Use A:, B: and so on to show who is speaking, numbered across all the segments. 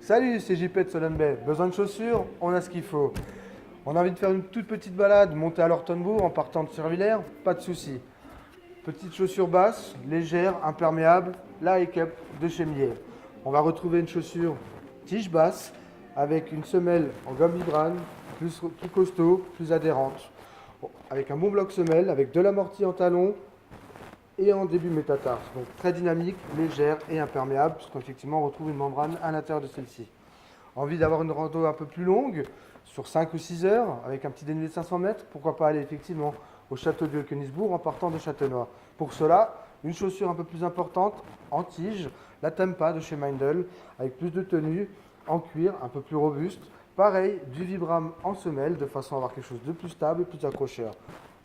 A: Salut, c'est JP de Solon Bay. Besoin de chaussures? On a ce qu'il faut. On a envie de faire une toute petite balade, monter à l'Ortonbourg en partant de Survillers? Pas de souci. Petite chaussure basse, légère, imperméable, la High Cup de chez Mier. On va retrouver une chaussure tige basse avec une semelle en gomme vibrane, plus costaud, plus adhérente. Bon, avec un bon bloc semelle, avec de l'amorti en talon et en début métatarse. Donc très dynamique, légère et imperméable, puisqu'effectivement on retrouve une membrane à l'intérieur de celle-ci. Envie d'avoir une rando un peu plus longue, sur 5 ou 6 heures, avec un petit dénivelé de 500 mètres, pourquoi pas aller effectivement au château de Königsbourg en partant de Châtenois. Pour cela, une chaussure un peu plus importante, en tige, la Tempa de chez Meindl, avec plus de tenue, en cuir, un peu plus robuste. Pareil, du Vibram en semelle, de façon à avoir quelque chose de plus stable et plus accrocheur.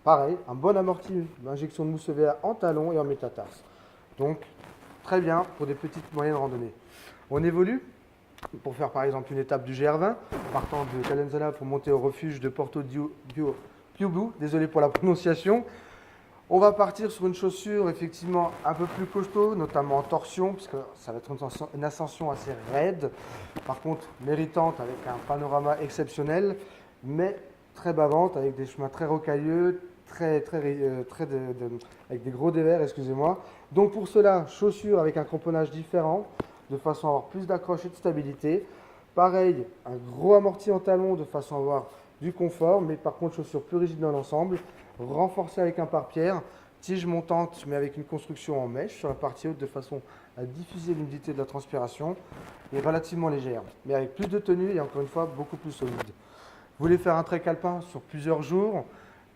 A: Pareil, un bon amorti, injection de mousse EVA en talon et en métatarse. Donc, très bien pour des petites moyennes randonnées. On évolue pour faire par exemple une étape du GR20, partant de Calenzana pour monter au refuge de Porto Piubu, désolé pour la prononciation. On va partir sur une chaussure effectivement un peu plus costaud, notamment en torsion, puisque ça va être une ascension assez raide, par contre méritante avec un panorama exceptionnel, mais très bavante, avec des chemins très rocailleux, avec des gros dévers, excusez-moi. Donc pour cela, chaussures avec un cramponnage différent, de façon à avoir plus d'accroche et de stabilité. Pareil, un gros amorti en talon de façon à avoir du confort, mais par contre chaussures plus rigides dans l'ensemble, renforcées avec un pare-pierre, tige montante mais avec une construction en mèche sur la partie haute de façon à diffuser l'humidité de la transpiration et relativement légère, mais avec plus de tenue et encore une fois beaucoup plus solide. Vous voulez faire un trek alpin sur plusieurs jours?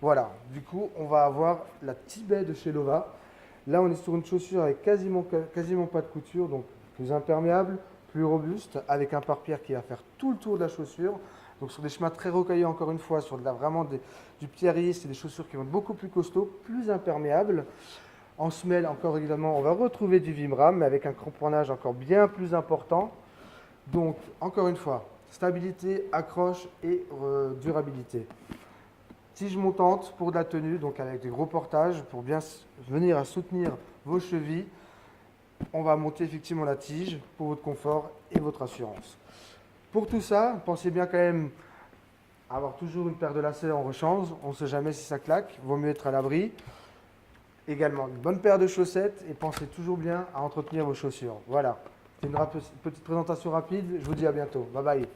A: Voilà, du coup on va avoir la Tibet de chez Lova. Là on est sur une chaussure avec quasiment pas de couture, donc plus imperméable, plus robuste, avec un pare-pierre qui va faire tout le tour de la chaussure. Donc sur des chemins très rocailleux, encore une fois, sur du pierrier, c'est des chaussures qui vont être beaucoup plus costauds, plus imperméables. En semelle, encore évidemment, on va retrouver du Vibram, mais avec un cramponnage encore bien plus important. Donc, encore une fois, stabilité, accroche et durabilité. Tige montante pour de la tenue, donc avec des gros portages, pour bien venir à soutenir vos chevilles. On va monter effectivement la tige pour votre confort et votre assurance. Pour tout ça, pensez bien quand même à avoir toujours une paire de lacets en rechange. On ne sait jamais si ça claque, vaut mieux être à l'abri. Également, une bonne paire de chaussettes et pensez toujours bien à entretenir vos chaussures. Voilà, c'est une petite présentation rapide. Je vous dis à bientôt. Bye bye.